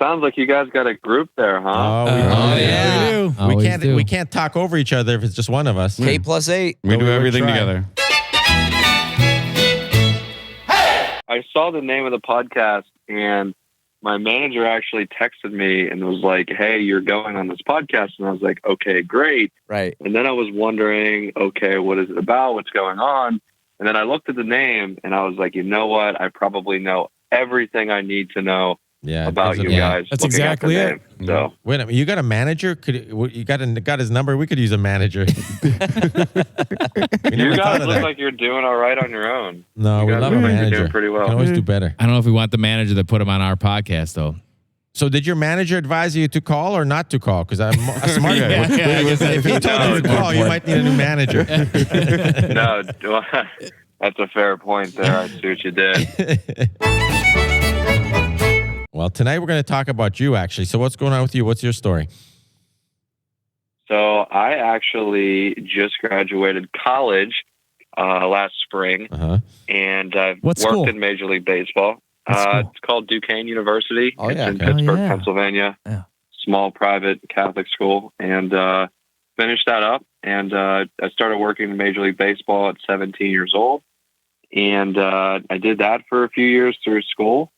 sounds like you guys got a group there, huh? Yeah. We do. We can't talk over each other if it's just one of us. K+8. We do everything together. I saw the name of the podcast, and my manager actually texted me and was like, "Hey, you're going on this podcast," and I was like, "Okay, great." Right. And then I was wondering, okay, what is it about? What's going on? And then I looked at the name, and I was like, you know what? I probably know everything I need to know about you guys. That's exactly it. So wait a minute, you got a manager? You got his number? We could use a manager. you guys look like you're doing all right on your own. No, we love a manager. You're doing pretty well. We can always do better. I don't know if we want the manager to put him on our podcast, though. So did your manager advise you to call or not to call? Because I'm a smart guy. If he told you to call, you might need a new manager. No, that's a fair point there. I see what you did. Well, tonight we're going to talk about you, actually. So what's going on with you? What's your story? So I actually just graduated college last spring, and I've worked in Major League Baseball. It's called Duquesne University. Oh, it's yeah. in Pittsburgh, yeah. Pennsylvania. Yeah. Small private Catholic school. And finished that up. And I started working in Major League Baseball at 17 years old. And I did that for a few years through school.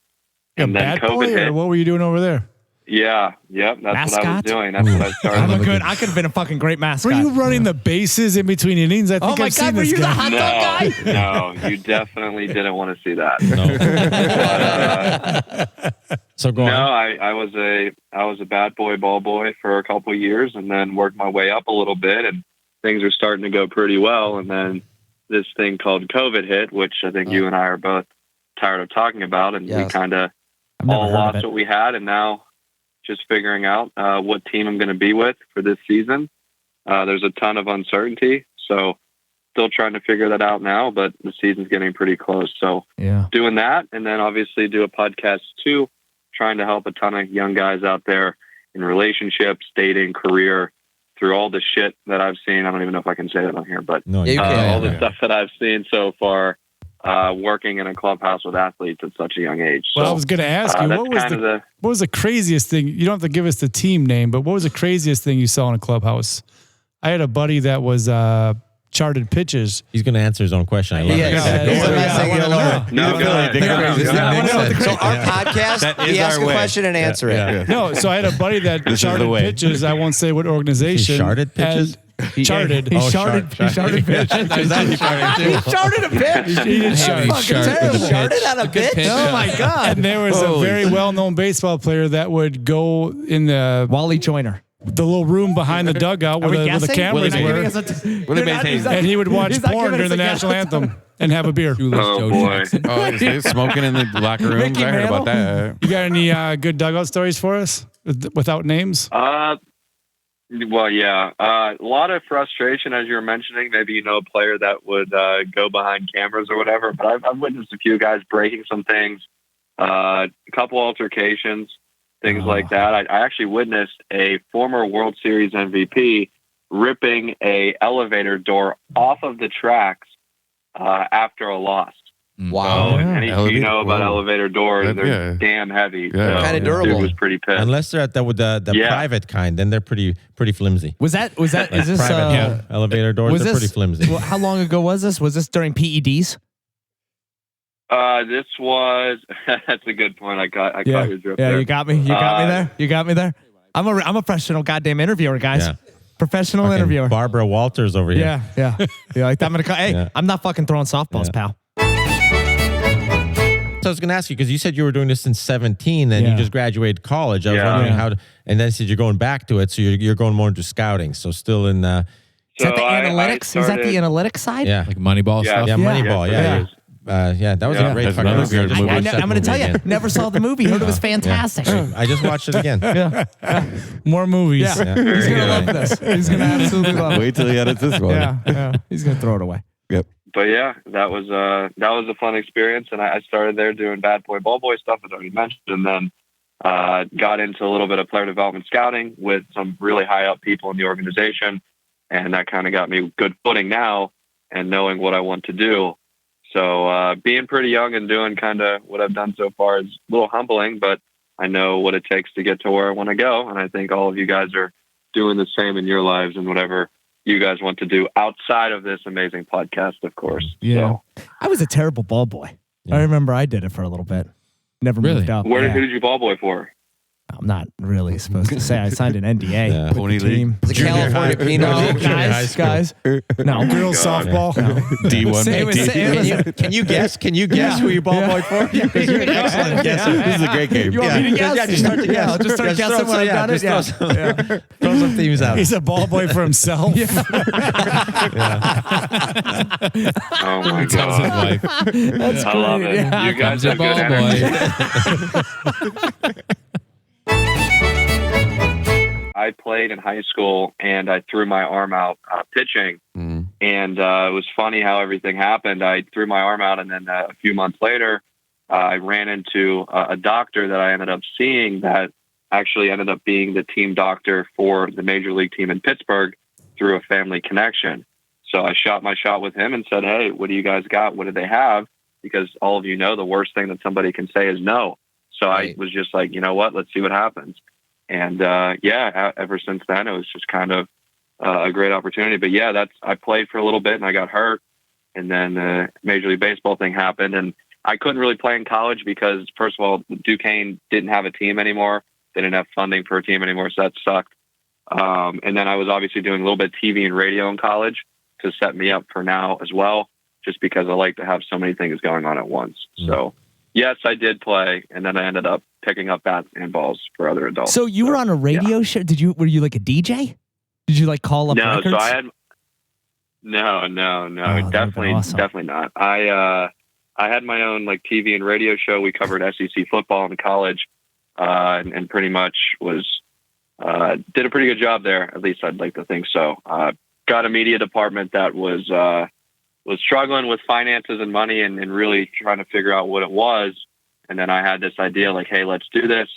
And then COVID hit. What were you doing over there? Yeah, yep, that's what I was doing. That's what I started. I could have been a fucking great mascot. Were you running the bases in between innings? I think I've seen this were you guy. the hot dog guy? No, you definitely didn't want to see that. No. So go on. No, I was a bad boy, ball boy for a couple of years, and then worked my way up a little bit, and things were starting to go pretty well. And then this thing called COVID hit, which I think you and I are both tired of talking about, and we kind of all lost what we had, and now just figuring out what team I'm going to be with for this season. There's a ton of uncertainty, so still trying to figure that out now, but the season's getting pretty close. So doing that, and then obviously do a podcast too, trying to help a ton of young guys out there in relationships, dating, career, through all the shit that I've seen. I don't even know if I can say that on here, but all the stuff that I've seen so far, working in a clubhouse with athletes at such a young age. Well, so, I was going to ask you, what was the craziest thing? You don't have to give us the team name, but what was the craziest thing you saw in a clubhouse? I had a buddy that was charted pitches. He's going to answer his own question. I love it. So our podcast, we ask a question and answer it. No, so I had a buddy that charted pitches. I won't say what organization. He charted pitches? He charted. He charted pitches. He charted a pitch. He did chart. Charted on a pitch? Oh my God. And there was a very well-known baseball player that would go in the Wally Joyner. The little room behind the dugout where the cameras were. And he would watch porn during the national anthem and have a beer. Oh, boy. He's smoking in the locker rooms. I heard about that. You got any good dugout stories for us without names? Well, yeah. A lot of frustration, as you were mentioning. Maybe you know a player that would go behind cameras or whatever. But I've witnessed a few guys breaking some things, a couple altercations, things like that. I actually witnessed a former World Series MVP ripping a elevator door off of the tracks after a loss. Wow. So, and you know about elevator doors, they're damn heavy. Yeah. Kind of durable. Dude was pretty pissed. Unless they're at the private kind, then they're pretty flimsy. Was that is this private elevator doors? They're pretty flimsy. Well, how long ago was this? Was this during PEDs? This was that's a good point. I caught your drift there. You got me. You got me there. I'm a professional goddamn interviewer, guys. Yeah. Professional interviewer. Barbara Walters over here. Yeah. Like I'm gonna. Hey, I'm not fucking throwing softballs, pal. So I was going to ask you, because you said you were doing this since 17 and you just graduated college. I was wondering and then said you're going back to it. So you're going more into scouting. So still in. Is that the analytics? Is that the analytics side? Yeah. Like Moneyball stuff? Yeah, Moneyball. Yeah. That was a great fucking movie. I'm going to tell you, never saw the movie. Heard it was fantastic. I just watched it again. More movies. Yeah. He's going to love this. He's going to absolutely love it. Wait till he edits this one. Yeah. He's going to throw it away. Yep. But yeah, that was a fun experience, and I started there doing bad boy, ball boy stuff, as I already mentioned, and then got into a little bit of player development scouting with some really high up people in the organization, and that kind of got me good footing now and knowing what I want to do. So being pretty young and doing kind of what I've done so far is a little humbling, but I know what it takes to get to where I want to go. And I think all of you guys are doing the same in your lives and whatever you guys want to do outside of this amazing podcast, of course. Yeah. So, I was a terrible ball boy. Yeah. I remember I did it for a little bit. Never moved up. Who did you ball boy for? I'm not really supposed to say. I signed an NDA with the team. The California Pinot. Guys. No. Girls softball. No. D1. Can you guess who you ball boy for? Because you're an excellent guesser. This is a great game. You want me to guess? Yeah, just start to guess. I'll just start guessing when I've done it. Throw some themes out. He's a ball boy for himself. Oh my Tells his God. wife. That's I love it. Yeah. You guys Comes a have good ball energy. boy. I played in high school and I threw my arm out pitching. And it was funny how everything happened. I threw my arm out, and then a few months later, I ran into a doctor that I ended up seeing that actually ended up being the team doctor for the major league team in Pittsburgh through a family connection. So I shot my shot with him and said, hey, what do you guys got? What do they have? Because all of you know the worst thing that somebody can say is no. So I was just like, you know what? Let's see what happens. And ever since then, it was just kind of a great opportunity. But yeah, I played for a little bit and I got hurt. And then the Major League Baseball thing happened. And I couldn't really play in college because, first of all, Duquesne didn't have a team anymore. They didn't have funding for a team anymore. So that sucked. And then I was obviously doing a little bit of TV and radio in college to set me up for now as well, just because I like to have so many things going on at once. So yes, I did play. And then I ended up picking up bats and balls for other adults. So you were on a radio show? Were you like a DJ? Did you like call up records? So I had no, definitely not. I had my own like TV and radio show. We covered SEC football in college, and pretty much did a pretty good job there. At least I'd like to think so. Got a media department that was struggling with finances and money and really trying to figure out what it was. And then I had this idea like, hey, let's do this.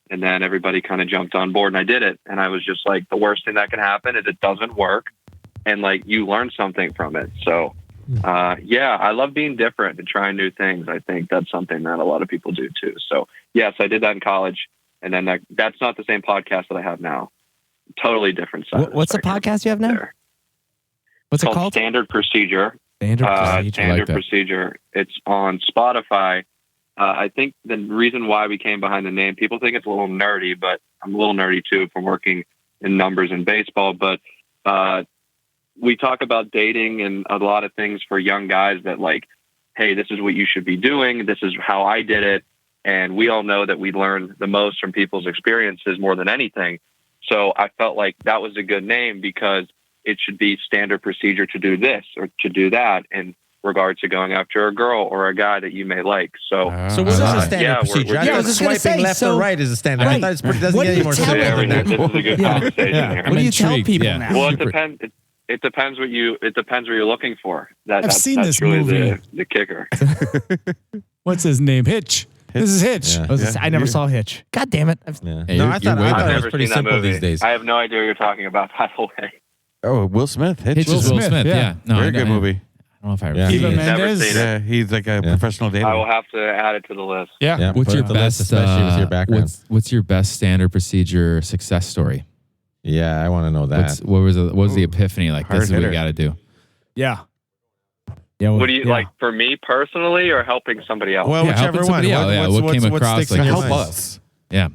And then everybody kind of jumped on board and I did it. And I was just like, the worst thing that can happen is it doesn't work. And like, you learn something from it. So, I love being different and trying new things. I think that's something that a lot of people do too. So yes, I did that in college. And then that's not the same podcast that I have now. Totally different side. What's the podcast you have now? There. What's it called? Standard Procedure. Standard Procedure. It's on Spotify. I think the reason why we came behind the name, people think it's a little nerdy, but I'm a little nerdy too from working in numbers in baseball. But we talk about dating and a lot of things for young guys that like, hey, this is what you should be doing. This is how I did it. And we all know that we learn the most from people's experiences more than anything. So I felt like that was a good name because it should be standard procedure to do this or to do that in regards to going after a girl or a guy that you may like. So what is a standard procedure? I thought swiping left or right is a standard. Right. I thought it doesn't get any more simple than that. This is a good conversation here. What do you tell people now? Well, it depends. It depends what you're looking for. I've seen that's this really movie. The kicker. What's his name? Hitch. This is Hitch. Yeah. I never saw Hitch. God damn it. Yeah. Hey, No, I thought it was pretty seen that simple movie. these days. I have no idea what you're talking about, by the way. Oh, Will Smith. Hitch is Will Smith. Yeah. No, Very good movie. I don't know if I ever Yeah. seen Eva it. Never Mendes. seen it. Yeah, he's like a professional dater. I will have to add it to the list. Yeah. Yeah, What's put your it on the list, best, especially with your background? What's your best standard procedure success story? Yeah, I want to know that. What was the epiphany like? Hard This is what we hitter. got to do. Yeah. Yeah. What do you like for me personally, or helping somebody else? Well, Yeah, whichever helping one. somebody out. Yeah, what came across, sticks like, in your help mind? us. Yeah.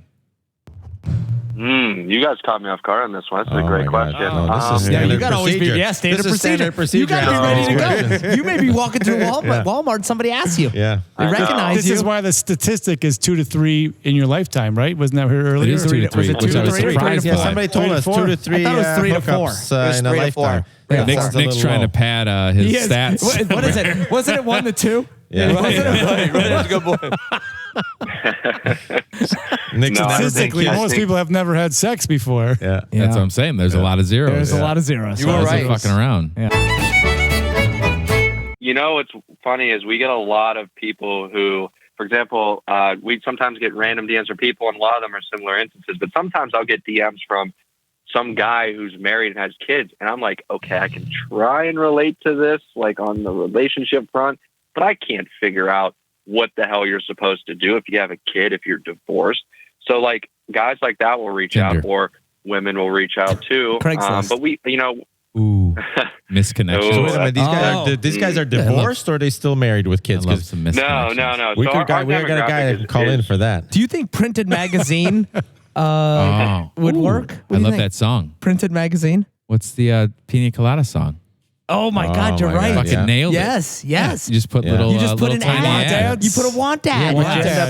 You guys caught me off guard on this one. That's a Oh great my God. question. No, this is Yeah, standard you gotta always be procedure. standard This is procedure. standard procedure. You gotta be Asking ready these to questions. go. You may be walking through Walmart, Yeah. Walmart, somebody asks you. Yeah. They I know. recognize This you. is why the statistic is 2 to 3 in your lifetime, right? Wasn't that heard earlier? It is 2 to 3, Was it which 2 I to was 3? surprised Yeah, by. somebody told 3 to us 4. 2 to 3 I thought it was 3 to 4. hookups, It was in a 3 to 4. lifetime. Yeah. Nick's Sounds a little trying low. to pad his Yes. stats. What is it? Wasn't it 1 to 2? Yeah. Wasn't it? Right. That's a good boy. Nick's No, I never Statistically, I most think- people have never had sex before. Yeah. That's what I'm saying. There's a lot of zeros. There's a lot of zeros. You were I wasn't right. fucking around. You know, what's funny is we get a lot of people who, for example, we sometimes get random DMs from people, and a lot of them are similar instances. But sometimes I'll get DMs from some guy who's married and has kids, and I'm like, okay, I can try and relate to this, like on the relationship front, but I can't figure out what the hell you're supposed to do if you have a kid, if you're divorced. So like guys like that will reach Tinder. out, or women will reach out too. Craigslist. But we, Ooh, misconnection. Oh, Wait a minute, these guys are divorced or are they still married with kids? I love some no. misconnections. We So got a guy that can call in for that. Do you think printed magazine would work? I love that song. Printed magazine. What's the Pina Colada song? Oh my God, you're my right. God, Fucking nailed it. Yes. You just put Yeah. little. You just put little an tiny ad. ads. You put a want ad.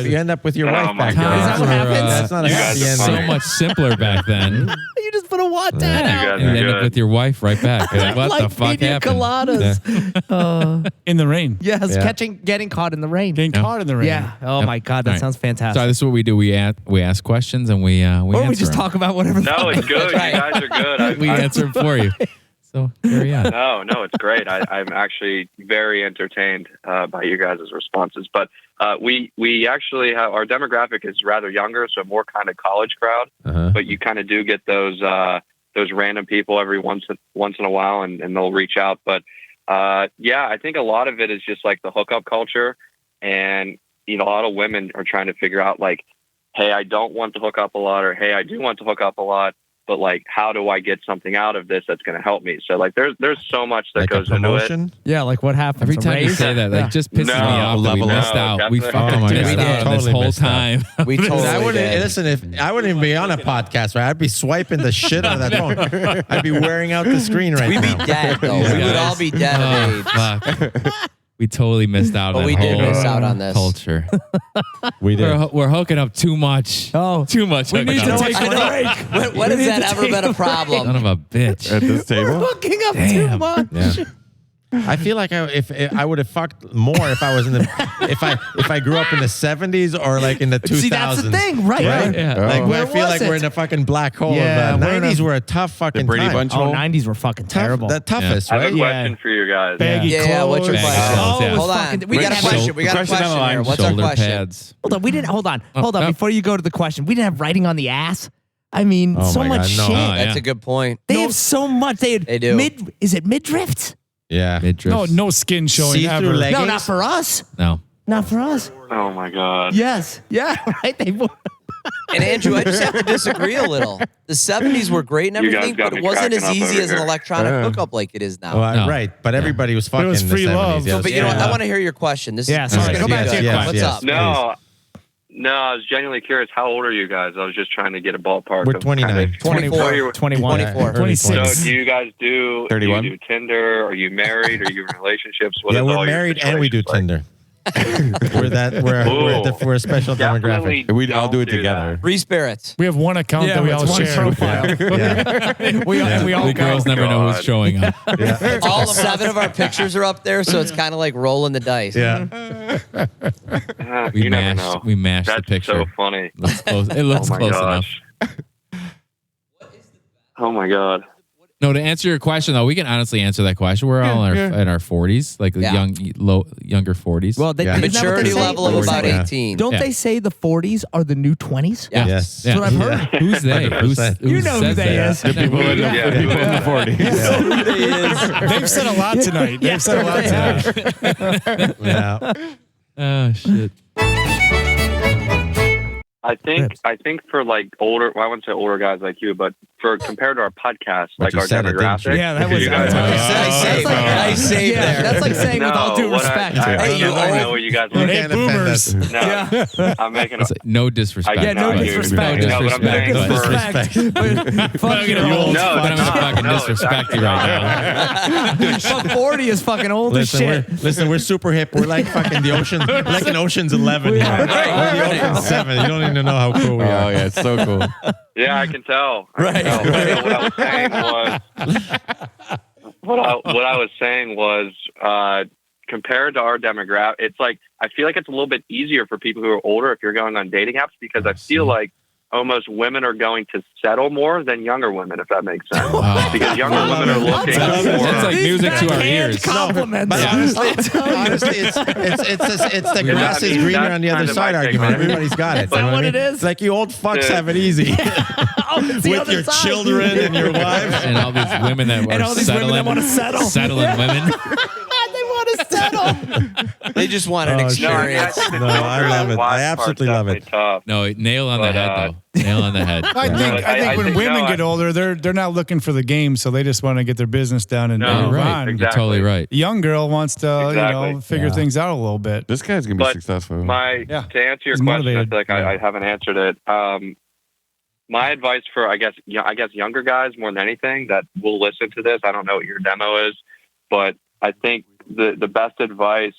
You end up with your wife my back God. there. Is that what happens? That's not a You happy guys are ending. So much simpler back then. You just put a want ad You out. guys You are end up good. with your wife right back. You're like, what like the fuck pina happened? coladas. In the rain. Yes, Yeah. getting caught in the rain. Getting caught in the rain. Yeah. Oh my God, that All right. sounds fantastic. So this is what we do. We ask questions and we or answer we just them. talk about whatever. No, it's good. You guys are good. We answer them for you. So carry on. No, it's great. I'm actually very entertained by you guys' responses. But we actually have, our demographic is rather younger, so more kind of college crowd. Uh-huh. But you kind of do get those random people every once in a while, and they'll reach out. But yeah, I think a lot of it is just like the hookup culture, and a lot of women are trying to figure out like, hey, I don't want to hook up a lot, or hey, I do want to hook up a lot. But like, how do I get something out of this that's going to help me? So like, there's so much that Like a goes into it. promotion? Yeah, like what happens? Every A time you raise? say that, like, just pisses No, me off that we level missed up. out. We Definitely. fucking Oh my missed God. out on this Totally whole missed out. time. We totally I wouldn't did. listen if I wouldn't even be on a podcast, right? I'd be swiping the shit out of that phone. I'd be wearing out the screen right We'd be now. dead, though. We would all be dead of age. Fuck. We totally missed out on But that we did whole miss out on this. culture. We did. We're hooking up too much. Oh. Too much. We hooking need to up. take a break. When has that ever been a problem? Son of a bitch. At this table? Hooking up too Damn. much. Yeah. I feel like if I would have fucked more if I was in the if I grew up in the 70s or like in the 2000s. See, that's the thing, right? Right? Yeah. Like Where I feel like was we're it? in a fucking black hole. Yeah, of we're in a- 90s were a tough fucking Brady time. Bunch Oh, hole? 90s were fucking terrible. The toughest, I have right? a question for you guys. Baggy Yeah, what's your clothes. question? clothes, yeah. Hold on. Fucking- We got a question. We got a Question on the question line. here. What's our Shoulder question? pads. Hold on, we didn't. Hold on. no. Before you go to the question, we didn't have writing on the ass. I mean, Oh so my much God, no. shit. Oh, That's yeah. a good point. They have so much. They do. Is it midriff? Yeah. No, no skin showing See-through ever. leg- No, Leggings? not for us. No. Not for us. Oh my God. Yes. Yeah. Right. They. And Andrew, I just have to disagree a little. The 70s were great and You guys everything, got but it me wasn't as cracking up easy over as an here. electronic Yeah. hookup like it is now. Oh, No. right. But everybody was fucking was in free the 70s. love. Yes. But you know what? Yeah. I want to hear your question. This Yeah, is sorry. going to Go be back to good. your What's question. up? No, I was genuinely curious. How old are you guys? I was just trying to get a ballpark. We're of 29. kind of- 24. 21. 24. 26. So do you guys do 31? you do Tinder? Are you married? Are you in relationships? What Yeah, is all we're your married and we do situations like? Tinder. we're a special Definitely demographic. We all do it don't together. Free spirits. We have one account that we all it's one share. profile. Yeah. We all The girls never know who's God. showing up. All 7 of our pictures are up there, so it's kind of like rolling the dice. Yeah. We You never mashed. know. We mashed That's the picture. so funny. Looks close. It looks Oh my close gosh. enough. Oh my God. No, to answer your question though, we can honestly answer that question. We're all in our 40s, like the Yeah. younger 40s. Well, they, Yeah. isn't that what Maturity they say? level of about Yeah. 18. Don't Yeah. they say the 40s are the new 20s? Yeah. Yes. Yeah. That's what I've heard. Who's they? 100%. You know who says they that? is. The people in the Yeah. people in the 40s. They've said a lot tonight. They've said a lot tonight. Yeah. Oh shit. I think for like older, well, I wouldn't say older guys like you, but for compared to our podcast, But like you our said it, didn't demographic. you? Yeah, that was. you guys Nice save. Nice save Yeah, there. that's like saying with all due what respect. I Hey, you don't know old- what you guys You are. Hey, can't offend boomers. us. No, I'm making a. It's like, no disrespect. I Yeah, no cannot disrespect. do- No, but I'm saying No for- Disrespect. Fuck you. old. No, But I'm it's gonna not. fucking No, it's disrespect you actually right now. But 40 is fucking old as shit. We're super hip. We're like fucking the ocean. We're like in Ocean's 11. We here. are. We're the Ocean's 7. You don't even know how cool we Oh are. yeah, it's so cool. Yeah, I can tell. I can tell. But what I was saying was, what I was saying was, compared to our demographic, it's like I feel like it's a little bit easier for people who are older if you're going on dating apps because I feel like almost women are going to settle more than younger women, if that makes sense. Wow. Because younger women are looking That's like for. music to our Backhanded ears. compliments. But honestly, it's the grass is greener on the other That's kind of side my take argument. on it. Everybody's got it. Is that You know what I it mean? is? It's like you old fucks have it easy Oh, it's the with other your side. children and your wives. And all these women that And are all these women that settling, wanna settle. settling women. They want to settle. They just want an experience. I love it. I absolutely love it. Tough. No, nail on the head though. Nail on the head. I think when women get older, they're not looking for the game, so they just want to get their business done and move on. Exactly. You're totally right. The young girl wants to figure things out a little bit. This guy's gonna be successful. To answer your question, I feel like I haven't answered it. My advice for I guess younger guys more than anything that will listen to this. I don't know what your demo is, but I think the best advice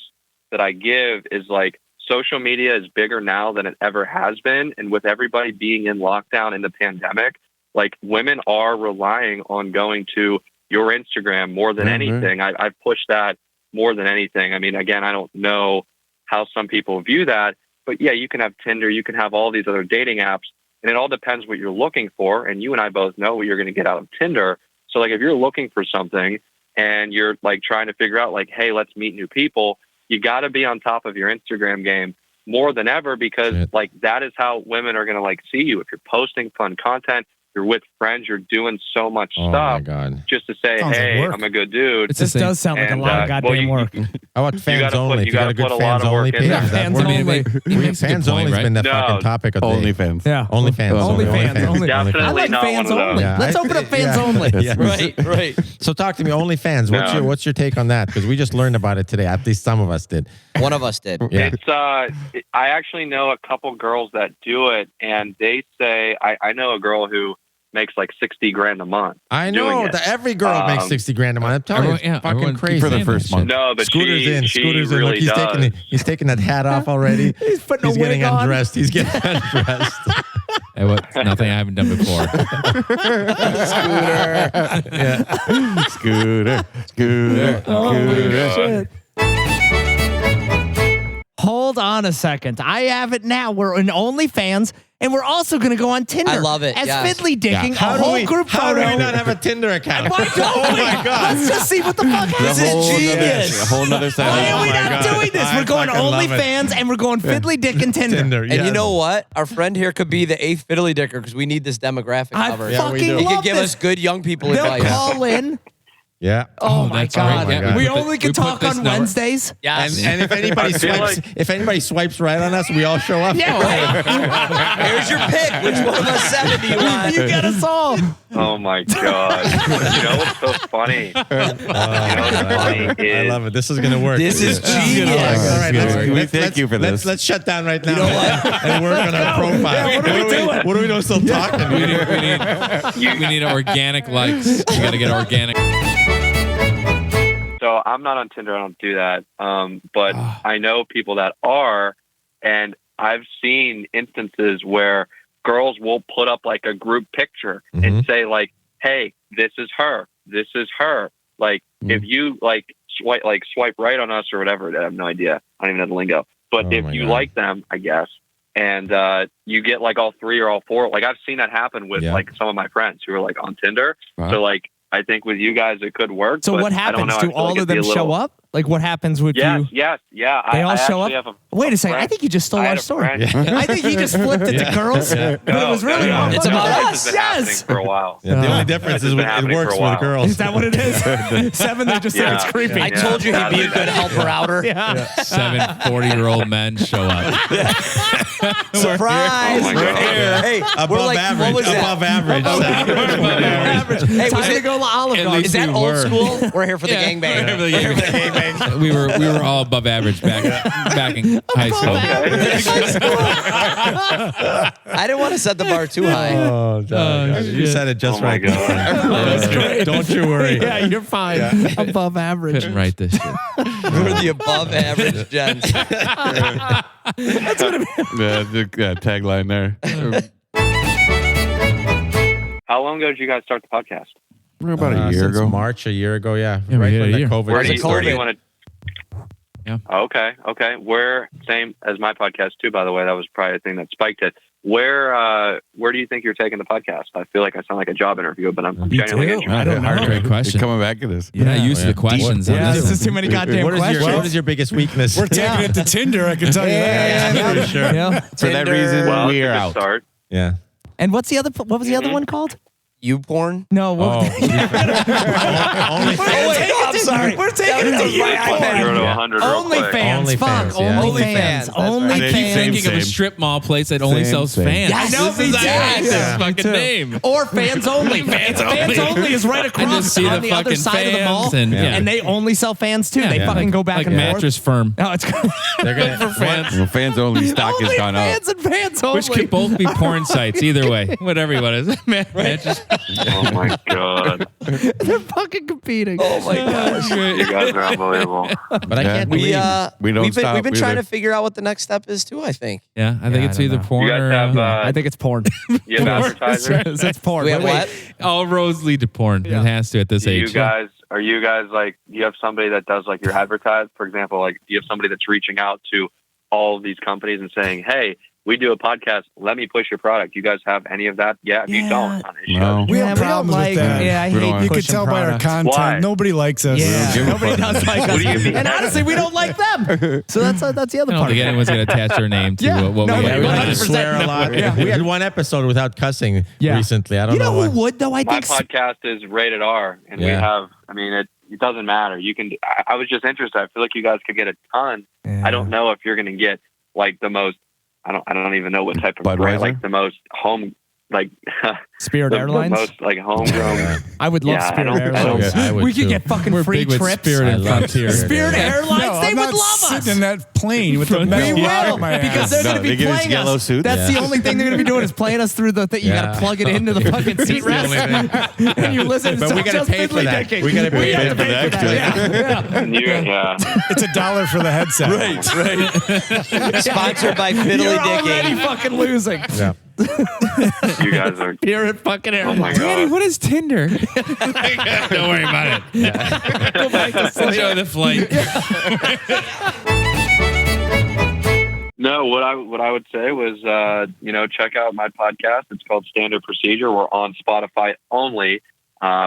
that I give is like social media is bigger now than it ever has been. And with everybody being in lockdown in the pandemic, like women are relying on going to your Instagram more than anything. I've pushed that more than anything. I mean, again, I don't know how some people view that, but yeah, you can have Tinder, you can have all these other dating apps, and it all depends what you're looking for. And you and I both know what you're going to get out of Tinder. So like if you're looking for something and you're like trying to figure out like, hey, let's meet new people, you got to be on top of your Instagram game more than ever, because like that is how women are going to like see you. If you're posting fun content, you're with friends, you're doing so much stuff just to say, hey, I'm a good dude. This does sound like a lot of goddamn work. How about fans only? You got to put a lot of work in there. Fans only. Fans only has been the fucking topic of only fans. Yeah. Only fans. Only fans. Definitely I like not fans one of only. those. Let's open up fans only. Right. So talk to me, OnlyFans. What's your take on that? Because we just learned about it today. At least some of us did. One of us did. Yeah. It's I actually know a couple girls that do it, and they say I know a girl who makes like $60,000 a month. I know that every girl makes $60,000 a month. I'm telling you, it's fucking crazy for the first month. No, but Scooter's in. Really Look, he's taking that hat off already. He's putting a wig getting on. undressed. He's getting undressed. Nothing I haven't done before. Scooter. Shit. Hold on a second. I have it now. We're in OnlyFans, and we're also going to go on Tinder. I love it. As Yes. Fiddly Dicking, How a do whole we- group How photo. do we not have a Tinder account? Why don't we? my God. Let's just see what the fuck happens. A whole nother side. Why are we my not God. doing this? I We're going fucking love it. OnlyFans, and we're going Fiddly Dick and Tinder. And you know what? Our friend here could be the 8th Fiddly Dicker because we need this demographic I covered. Yeah, we do. fucking He love could give this. us good young people They'll advice. call in. Yeah. Oh my that's God. great. Yeah, We put only can we put talk this on number- Wednesdays. Yes. And if anybody I feel swipes, like- if anybody swipes right on us, we all show up. Yeah, right. Here's your pick. Which one of us 7 do you want? You get us all. Oh my God. You know what's so funny? You know what's funny I is love it. This is gonna work. This is All genius. right, Thank you for this. Let's shut down right now and work on our profile. Yeah, what are we doing? What are we doing? Still talking? We need organic likes. You got to get organic. so I'm not on Tinder. I don't do that. But I know people that are, and I've seen instances where girls will put up like a group picture and say like, "Hey, this is her. This is her." Like if you swipe right on us or whatever, I have no idea. I don't even know the lingo. But if you like them, I guess, and you get like all 3 or all 4. Like I've seen that happen with like some of my friends who are like on Tinder. So like I think with you guys it could work. So but what I don't happens? know. I Do feel all like of it'd be them a show little- up? Like what happens with Yes, you? yeah. They all show actually up? have Wait a second. I friend- think you just stole I our had a story. friend- I think he just flipped it to girls. But it was really no. It's about This us. has been happening Yes. for a while. Yeah, the only difference is been it happening works for a with while. girls. Is that what it is? 7, they just say Yeah. it's creepy. I told you he'd be a good helper outer. Yeah. 7 40-year-old men show up. Surprise. Oh my We're God. here. Hey, Above we're like, average. what was that? Above average. Average. Hey, Time was to it- go to Olive At Garden. least Is that we old were. school? We're here for the gangbang. We were all above average back in high school. I didn't want to set the bar too high. Oh, God. You said it just Oh my right. God. That's great. Don't you worry. Yeah, you're fine. Above average. Couldn't write this shit. We're the above average gents. The tagline there. How long ago did you guys start the podcast? We're about a year Since ago. March, a year ago, yeah. Yeah, we right hit when a the year. COVID. Where do COVID. you want to? Yeah. Okay. We're same as my podcast too. By the way, that was probably a thing that spiked it. Where do you think you're taking the podcast? I feel like I sound like a job interview, but I'm genuinely too. interested. I don't know. Great question. Coming back to this. You're not used to the questions. on Yeah, this this is one. too many goddamn questions. What is your biggest weakness? We're taking it to Tinder, I can tell you that. Yeah, for sure. yeah. For that reason, Well, we it's a are good out. start. Yeah. And what was the other one called? You porn? No. OnlyFans. I'm sorry. We're taking it to you. 0 to 100 real quick. OnlyFans. Fuck. yeah. OnlyFans. I keep Same, thinking of a same. strip mall place that only sells fans. Yeah, I know, This is me too. active Yeah. fucking name. Or Fans Only. Fans Fans Only. Only is right And across just see on the the other fucking side of the mall. fans And they only sell fans too. They fucking go back like and mattress forth. firm. No, it's They're gonna For fans. Well, fans only stock has only gone up. fans and Fans Only. Which could both be porn sites, either way. Whatever you want to mattress. Oh my god, They're fucking competing. Oh my gosh. you guys are unbelievable. But I can't We believe. We don't we've been stop trying either. to figure out what the next step is too. I think. Yeah, I think it's I don't either know. porn You guys or have I think it's porn. you have advertisers. It's porn. We have what? all roads lead to porn. It has to at this Do you age. guys are you guys like? Do you have somebody that does like your advertise? For example, like do you have somebody that's reaching out to all of these companies and saying, "Hey, we do a podcast. Let me push your product." You guys have any of that? Yeah, if you don't, on his No. We have problems with that. Yeah, I We don't hate like- You could pushing tell by our product. content. Why? Nobody likes us. Yeah, Give a nobody fuck. does like us. What do you mean? And honestly, we don't like them. So that's the other I don't part. think anyone's going to attach their name to Yeah, what no, we but Yeah, have. we Yeah, like to 100% swear a lot. We had one episode without cussing Yeah. recently. I don't You know know who would though? I My think podcast is rated R, and we Yeah. have. I mean, it doesn't matter. You can. I was just interested. I feel like you guys could get a ton. I don't know if you're going to get like the most. I don't even know what type of brand, Budweiser? like the most home, like Spirit the Airlines. most like homegrown. I would love Yeah, I Spirit don't- Airlines. I would We could too. get fucking We're free big with trips. Spirit I and love Frontier. Spirit Airlines, No, they I'm would not love sitting us. in that plane with the They metal rod will in my because ass. they're going No, to they be give us playing yellow us. suits. That's Yeah. the only thing they're going to be doing is playing us through the thing. You got Yeah. to plug it into the fucking seat rest, and you listen. But to we gotta just pay for Fiddly that. Dickers. We gotta pay have for to the pay for extra. that. Yeah. It's $1 for the headset. Sponsored by You're Fiddly already Dickers. fucking losing. Yeah. You guys are. You're at fucking Oh Airlines. my Daddy, god. what is Tinder? Don't worry about it. Go back to sleep. Enjoy the flight. No, what I would say was, check out my podcast. It's called Standard Procedure. We're on Spotify only.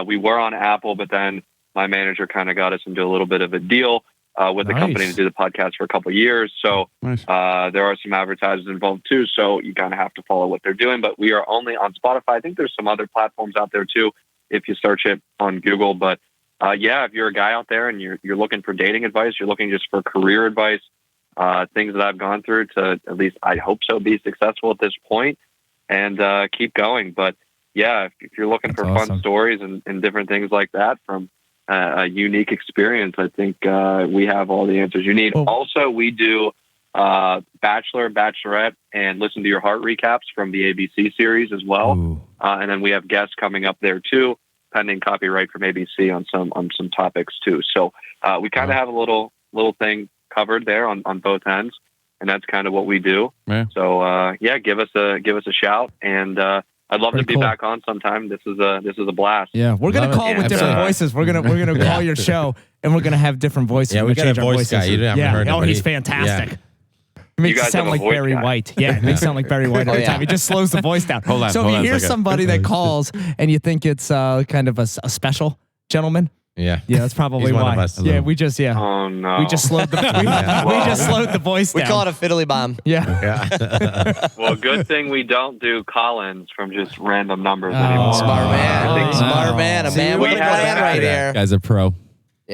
We were on Apple, but then my manager kind of got us into a little bit of a deal with the company to do the podcast for a couple of years. So Nice. there are some advertisers involved too. So you kind of have to follow what they're doing. But we are only on Spotify. I think there's some other platforms out there too, if you search it on Google. But if you're a guy out there and you're looking for dating advice, you're looking just for career advice, things that I've gone through to at least I hope so be successful at this point and keep going. But yeah, if you're looking That's for awesome. fun stories and different things like that from a unique experience, I think we have all the answers you need. Well- Also, we do Bachelor, Bachelorette, and Listen to Your Heart recaps from the ABC series as well. And then we have guests coming up there too, pending copyright from ABC on some topics too. So we kind of have a little thing covered there on both ends, and that's kind of what we do. Yeah. So give us a shout, and I'd love Very to be cool. back on sometime. This is a blast. Yeah, we're gonna Love it. call with And, different voices. We're gonna call your show, and we're gonna have different voices. Yeah, We're we gonna got a change our voice voices. guy. You haven't heard him, Oh, but he's he- fantastic. He makes You it guys sound have a like voice Barry guy. White. Yeah, it makes it sound like Barry White every yeah. time. He just slows the voice down. Hold on, so hold if on you a hear second. somebody that calls and you think it's kind of a special gentleman, Yeah. yeah, that's probably He's why. one of us. Yeah, we just Oh no! we just slowed the we just slowed the voice We down. call it a fiddly bomb. Yeah. Yeah. Well, good thing we don't do call-ins from just random numbers Oh. anymore. Smart man. I think Smart man. A See, man we with a had plan that. right here. Guy's a pro. we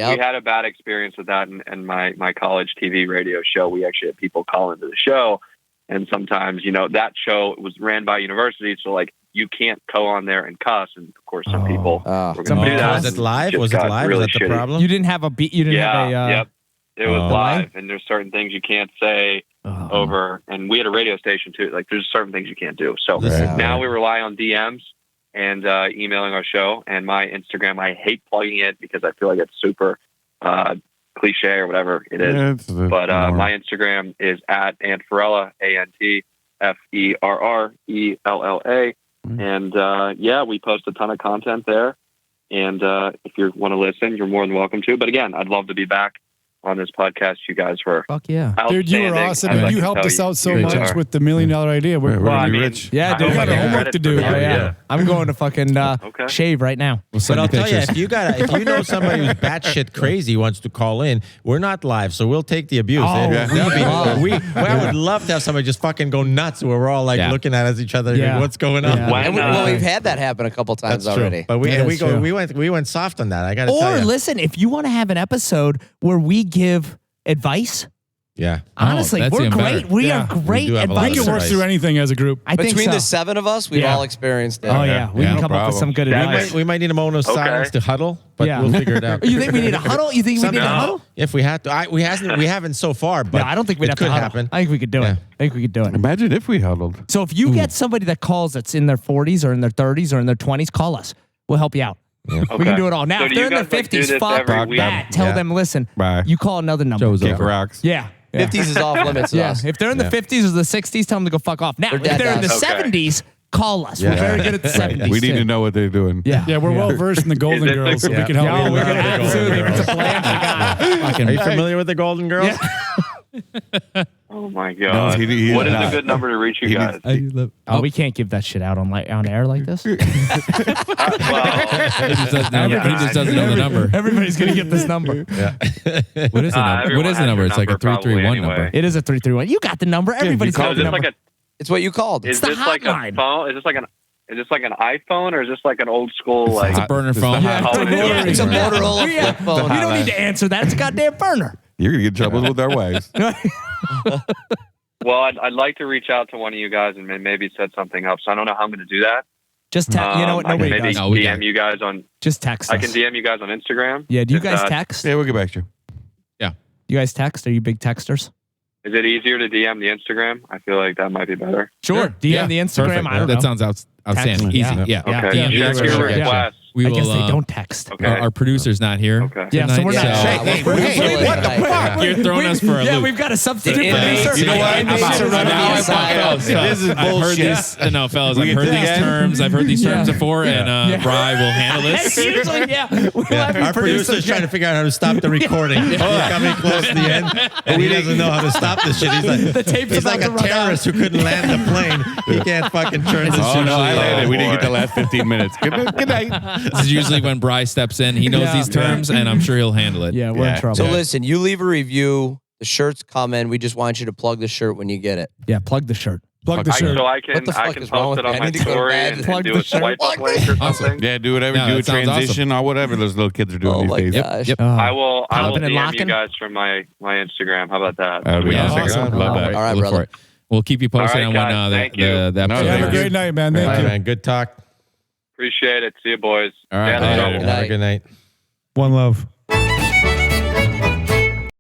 Yep. had a bad experience with that in my college TV radio show. We actually had people call into the show, and sometimes that show was ran by universities, so like you can't go on there and cuss, and of course some people Oh. were going to do that. Was it live? Just Was it got live? really Was that the shitty. problem? You didn't have a beat. You didn't have a. Yep. It was Oh. live, and there's certain things you can't say over. And we had a radio station too. Like there's certain things you can't do. So Listen, now we rely on DMs and emailing our show and my Instagram. I hate plugging it because I feel like it's super cliche or whatever it is. Yeah, it's the But norm. my Instagram is at Ant Ferrella, AntFerrella. And we post a ton of content there. And if you want to listen, you're more than welcome to. But again, I'd love to be back on this podcast. You guys were Fuck yeah. Dude, you were awesome. And you helped us out so much with the $1 million idea. We're I mean, rich. Yeah, dude. We got our homework to do. Oh, yeah. I'm going to fucking shave right now. But I'll tell you, if you know somebody who's batshit crazy wants to call in, we're not live, so we'll take the abuse. Oh, I would love to have somebody just fucking go nuts where we're all like looking at each other. Yeah. What's going on? Well, we've had that happen a couple times That's already. true. But we went soft on that. I got to tell Or you. listen, if you want to have an episode where we give advice, Yeah. honestly, that's we're even great. better. We Yeah. are great We do have a lot of We can work advisors. through anything as a group. I think Between so. the 7 of us, we've all experienced it. Oh yeah, we can no come up with problem. some good Yeah, advice. We might need a moment of silence to huddle, but Yeah. we'll figure it out. You think we need a huddle? You think we need a huddle? If we had to, we haven't so far. But No, I don't think we'd it have to could huddle. happen. I think we could do it. Yeah. I think we could do it. Imagine if we huddled. So if you get somebody that calls that's in their 40s or in their 30s or in their 20s, call us. We'll help you out. We can do it all. Now, So if do they're you in their guys, like, do 50s, this fuck every that. week? Tell Yeah. them, listen, Bye. you call another number. Show's Kick over. rocks. Yeah. 50s is off limits to Yeah. us. If they're in the 50s or the 60s, tell them to go fuck off. Now, They're if dead they're in the to us. Okay. 70s, call us. We're very good at the 70s. We need too. to know what they're doing. Yeah. Yeah, we're well versed in the Golden Is it Girls, so like- we can help Yeah, you. we're with gonna that. absolutely. If it's a plan, Are you familiar with the Golden Girls? Oh my god! No, he what is not. a good number to reach you guys? Oh, we can't give that shit out on air like this. Well, He just doesn't know the number. Everybody's gonna get this number. What is the number? everyone What is the has number? your It's like a number probably 331 anyway. number. It is a 331. You got the number. Everybody's so got is the this number. like It's what you called. is the this like a hotline. phone? Is this like an iPhone or is this like an old school like? It's a burner phone. Yeah, Oh, yeah. It's a Motorola We, flip phone. we don't need to answer that. It's a goddamn burner. You're gonna get in trouble with our wives. Well, I'd like to reach out to one of you guys and maybe set something up. So I don't know how I'm going to do that. Just you know what? I can Nobody maybe does. No, we got DM you guys on. Just text I us. can DM you guys on Instagram. Yeah. Do you If guys that- text? Yeah, we'll get back to you. You guys text? Are you big texters? Is it easier to DM the Instagram? I feel like that might be better. Sure. DM the Instagram. Perfect. I don't know. That sounds outstanding. Text. Easy. Yeah. Yeah. Yeah. Okay. Yeah. Check Yeah. your Yeah. request. We I will. guess they don't text. Okay. Our producer's not here. Okay. Yeah, so tonight, we're not. Hey, what the fuck? You're throwing us for a Yeah, loop. we've got a substitute Yeah, producer. you know what? And I'm they out. should run I'm it out. inside. Fellas, This is I've heard bullshit. these. No, fellas, We I've get heard this these again? terms. I've heard these terms before, and Bri will handle this. Usually, yeah. We'll have Our producer's trying to figure out how to stop the recording. He's coming close to the end, and he doesn't know how to stop this shit. He's like, The tape's he's about like to a run out. terrorist who couldn't land the plane. He can't fucking turn this Oh shit no, I off. landed. We didn't boy. get the last 15 minutes. Good night. This is usually when Bri steps in. He knows Yeah. these terms, and I'm sure he'll handle it. Yeah, we're in Yeah. trouble. So listen, you leave a review. The shirt's coming. We just want you to plug the shirt when you get it. Yeah, plug the shirt. Plug the shirt. So I What can the fuck can is wrong post with it on me? I my need to go to story bed. and Plug do the a shirt. swipe up Plug link or Awesome. something. Yeah, do whatever. No, do a that sounds transition or whatever those little kids are doing Oh these my days. gosh. Yep. I will Popping and DM you locking? guys from my Instagram. How about that? That'd be Yeah, awesome. awesome. Love that. All right, Look for brother. it. We'll keep you posted All right, on when guys. the Thank you. episode. No, Have a thank you. great night, man. All Thank right, you. man. Good talk. Appreciate it. See you, boys. All right. Stay out of Later. trouble. Good night. Good night. One love.